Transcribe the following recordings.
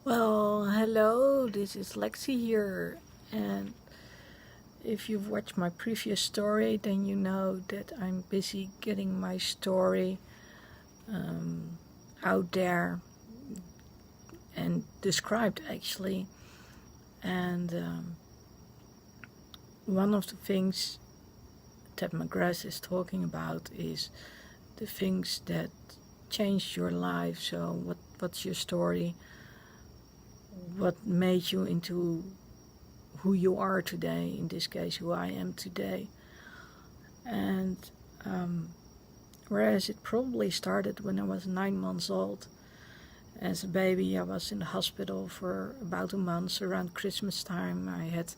Well, hello, this is Lexi here, and if you've watched my previous story, then you know that I'm busy getting my story out there and described actually. And one of the things that McGrath is talking about is the things that changed your life. So what's your story? What made you into who you are today, in this case who I am today. And whereas it probably started when I was 9 months old. As a baby I was in the hospital for about a month. Around Christmas time I had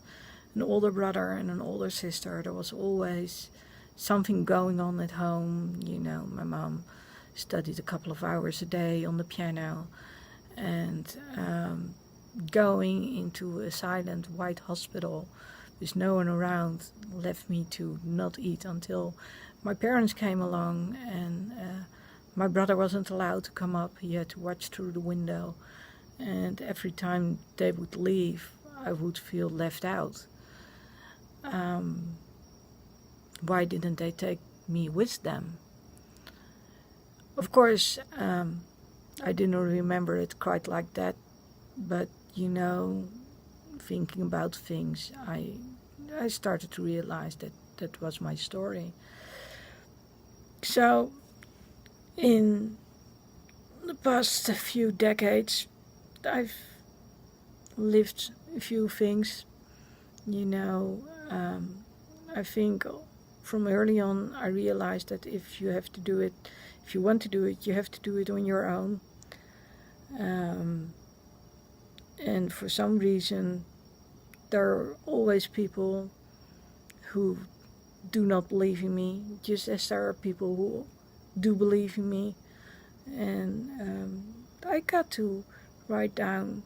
an older brother and an older sister. There was always something going on at home. You know, my mom studied a couple of hours a day on the piano, and going into a silent white hospital with no one around left me to not eat until my parents came along, and my brother wasn't allowed to come up. He had to watch through the window, and every time they would leave I would feel left out. Why didn't they take me with them? Of course, I didn't remember it quite like that, but you know, thinking about things, I started to realize that that was my story. So in the past few decades I've lived a few things, you know. I think from early on I realized that if you have to do it, if you want to do it, you have to do it on your own. And for some reason there are always people who do not believe in me, just as there are people who do believe in me. And I got to write down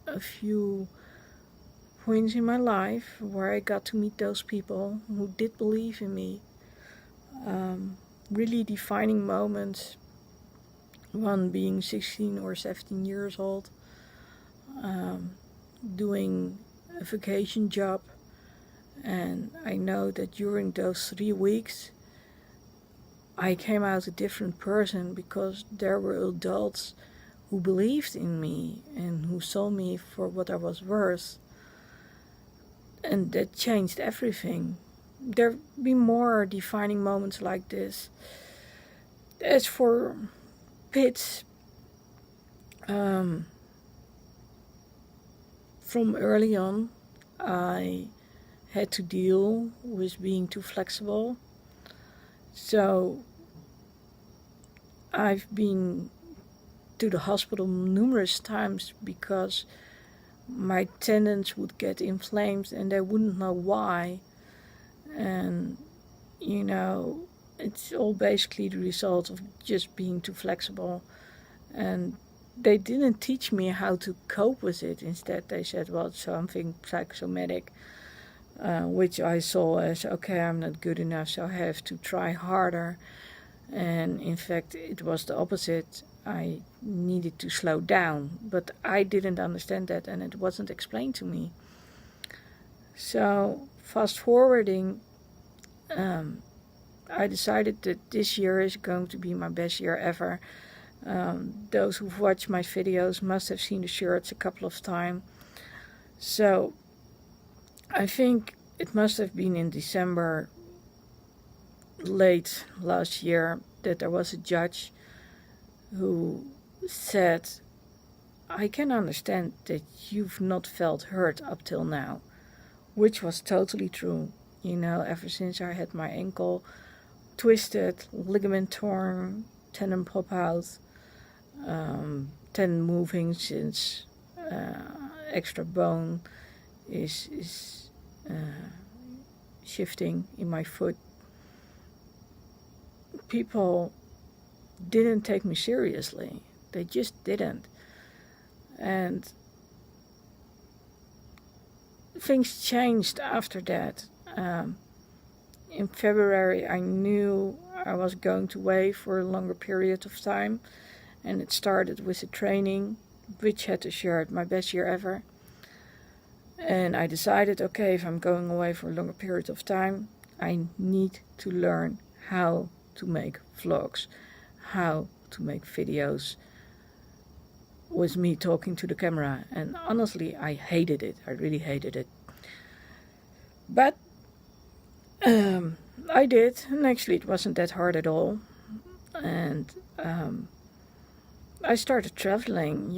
a few points in my life where I got to meet those people who did believe in me. Really defining moments, one being 16 or 17 years old, doing a vacation job. And I know that during those 3 weeks I came out a different person, because there were adults who believed in me and who saw me for what I was worth. And that changed everything. There'll be more defining moments like this. As for Pits, from early on I had to deal with being too flexible. So I've been to the hospital numerous times because my tendons would get inflamed and they wouldn't know why. And you know, it's all basically the result of just being too flexible. And they didn't teach me how to cope with it. Instead they said, well, it's something psychosomatic, which I saw as, okay, I'm not good enough, so I have to try harder. And in fact it was the opposite. I needed to slow down, but I didn't understand that and it wasn't explained to me. So fast forwarding, I decided that this year is going to be my best year ever. Those who've watched my videos must have seen the shirts a couple of times. So I think it must have been in December, late last year, that there was a judge who said, I can understand that you've not felt hurt up till now, which was totally true. You know, ever since I had my ankle twisted, ligament torn, tendon pop out, tendon moving since extra bone is shifting in my foot. People didn't take me seriously. They just didn't. And things changed after that. In February I knew I was going to wait for a longer period of time, and it started with a training Witch Hatter shirt, my best year ever. And I decided, okay, if I'm going away for a longer period of time, I need to learn how to make vlogs, how to make videos with me talking to the camera. And honestly, I hated it. I really hated it. But I did, and actually it wasn't that hard at all. And I started traveling.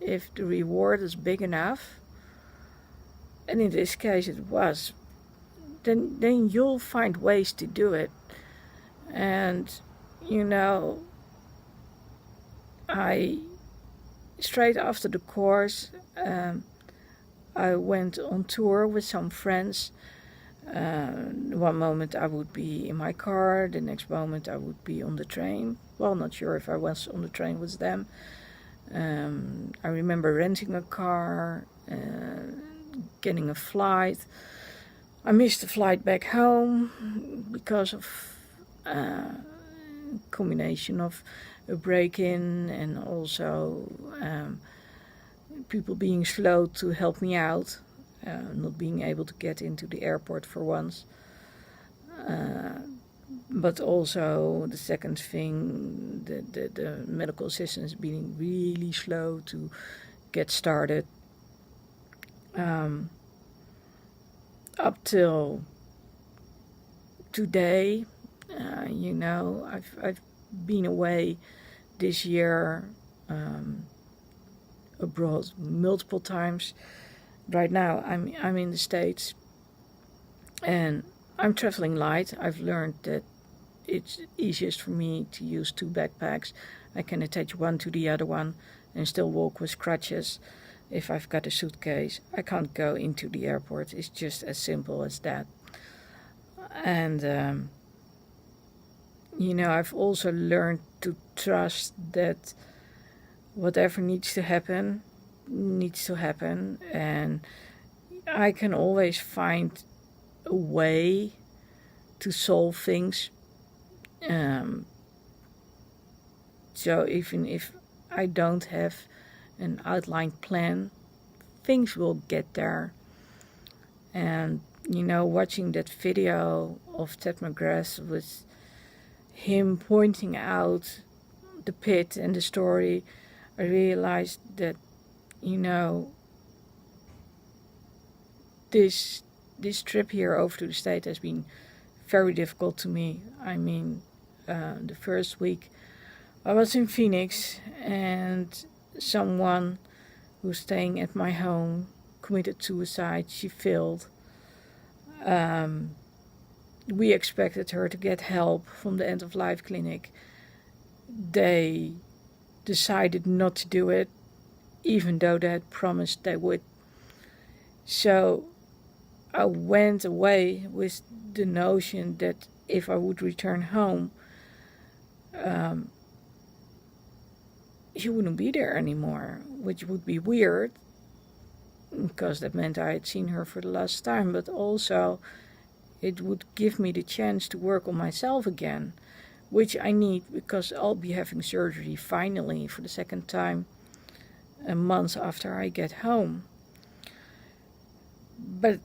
If the reward is big enough, and in this case it was, then you'll find ways to do it. And I straight after the course, I went on tour with some friends. One moment I would be in my car, the next moment I would be on the train. Well, not sure if I was on the train with them. I remember renting a car, getting a flight. I missed the flight back home because of a combination of a break-in and also people being slow to help me out, not being able to get into the airport for once. But also the second thing, the medical assistants being really slow to get started. Up till today, I've been away this year abroad multiple times. Right now I'm in the States and I'm traveling light. I've learned that it's easiest for me to use 2 backpacks. I can attach one to the other one and still walk with crutches. If I've got a suitcase, I can't go into the airport. It's just as simple as that. And I've also learned to trust that whatever needs to happen, and I can always find a way to solve things. So even if I don't have an outlined plan, things will get there. And watching that video of Ted McGrath with him pointing out the pit and the story, I realized that this trip here over to the States has been very difficult to me. I mean, the first week I was in Phoenix and someone who's staying at my home committed suicide. She failed. We expected her to get help from the End of Life clinic. They decided not to do it, even though they had promised they would. So I went away with the notion that if I would return home, she wouldn't be there anymore, which would be weird, because that meant I had seen her for the last time, but also it would give me the chance to work on myself again, which I need because I'll be having surgery finally for the second time a month after I get home. But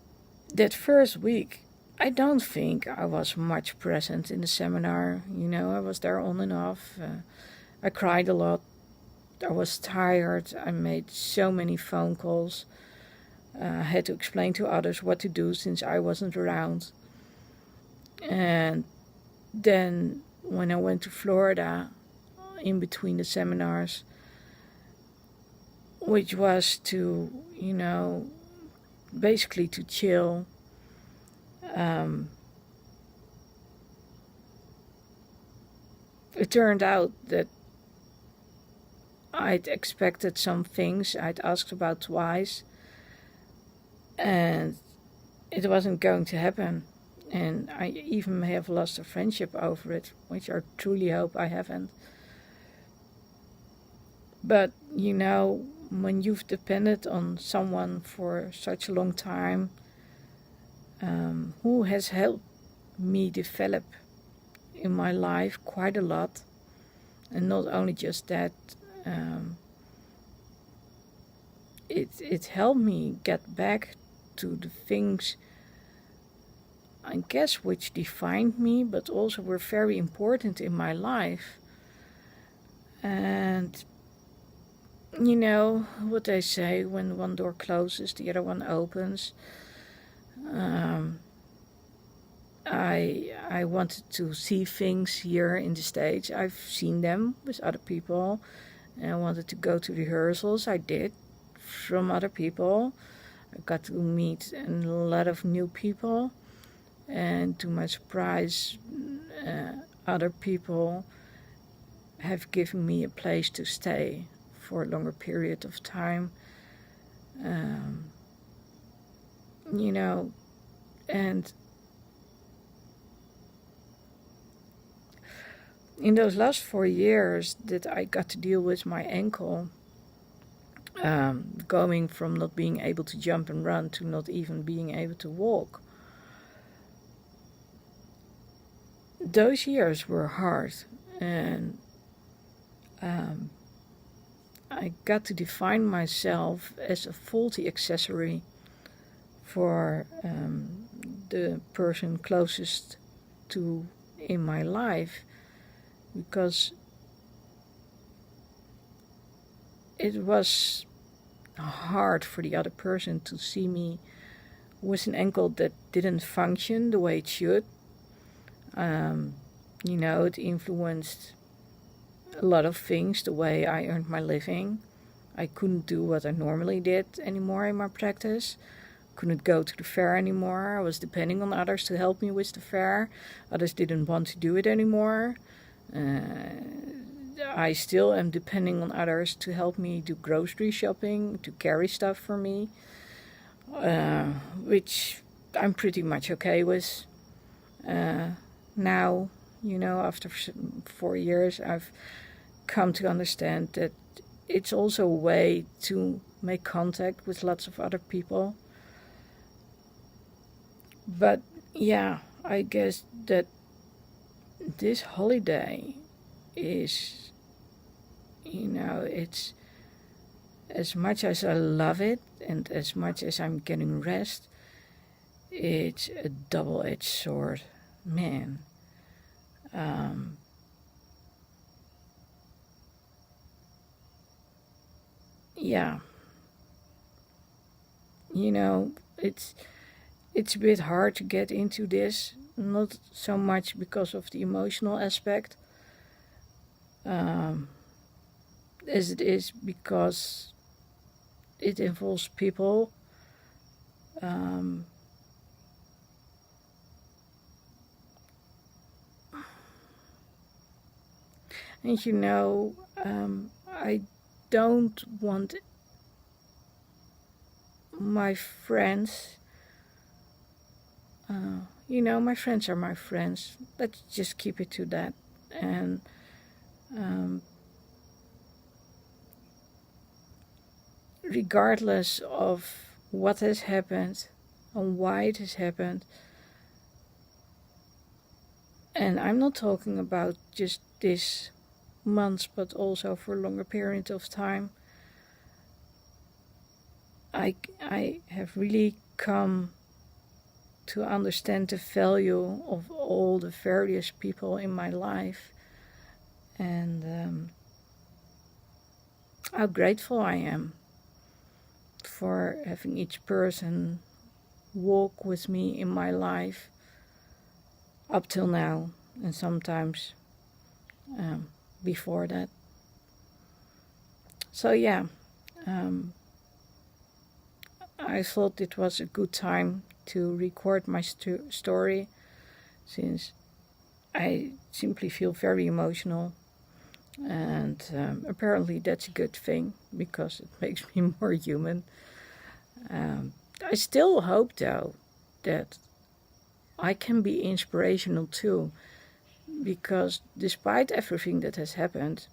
that first week, I don't think I was much present in the seminar. I was there on and off. I cried a lot. I was tired. I made so many phone calls. I had to explain to others what to do since I wasn't around. And then when I went to Florida in between the seminars, which was to, basically to chill, it turned out that I'd expected some things I'd asked about twice, and it wasn't going to happen. And I even may have lost a friendship over it, which I truly hope I haven't. But, when you've depended on someone for such a long time, who has helped me develop in my life quite a lot, and not only just that, it helped me get back to the things, I guess, which defined me, but also were very important in my life. And you know what they say, when one door closes, the other one opens. I wanted to see things here in the States. I've seen them with other people, and I wanted to go to rehearsals. I did, from other people. I got to meet a lot of new people, and to my surprise, other people have given me a place to stay for a longer period of time. You know, and in those last 4 years that I got to deal with my ankle, going from not being able to jump and run to not even being able to walk, those years were hard, and I got to define myself as a faulty accessory for the person closest to in my life, because it was hard for the other person to see me with an ankle that didn't function the way it should. You know, it influenced a lot of things, the way I earned my living. I couldn't do what I normally did anymore in my practice. Couldn't go to the fair anymore. I was depending on others to help me with the fair. Others didn't want to do it anymore. I still am depending on others to help me do grocery shopping, to carry stuff for me, which I'm pretty much okay with. Now, you know, after 4 years, I've come to understand that it's also a way to make contact with lots of other people. But yeah, I guess that this holiday is, you know, it's, as much as I love it and as much as I'm getting rest, it's a double-edged sword, man. Yeah, you know, it's a bit hard to get into this, not so much because of the emotional aspect, as it is because it involves people. And you know, I don't want my friends, you know, my friends are my friends. Let's just keep it to that. And regardless of what has happened and why it has happened, and I'm not talking about just this month, but also for a longer period of time, I have really come to understand the value of all the various people in my life, and how grateful I am for having each person walk with me in my life up till now, and sometimes before that. So yeah, I thought it was a good time to record my story, since I simply feel very emotional, and apparently that's a good thing because it makes me more human. I still hope, though, that I can be inspirational too, because despite everything that has happened,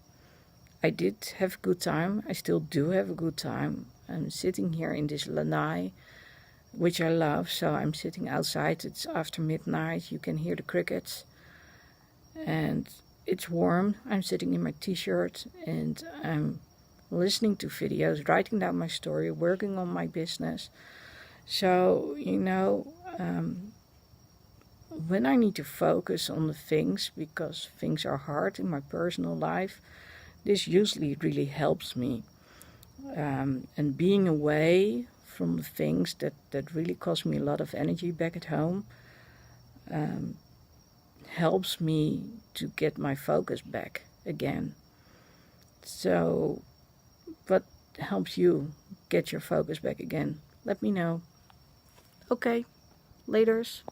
I did have a good time. I still do have a good time. I'm sitting here in this lanai, which I love, so I'm sitting outside. It's after midnight. You can hear the crickets, and it's warm. I'm sitting in my t-shirt, and I'm listening to videos, writing down my story, working on my business. So, when I need to focus on the things, because things are hard in my personal life, this usually really helps me. And being away from the things that really cost me a lot of energy back at home helps me to get my focus back again. So, what helps you get your focus back again? Let me know. Okay, laters.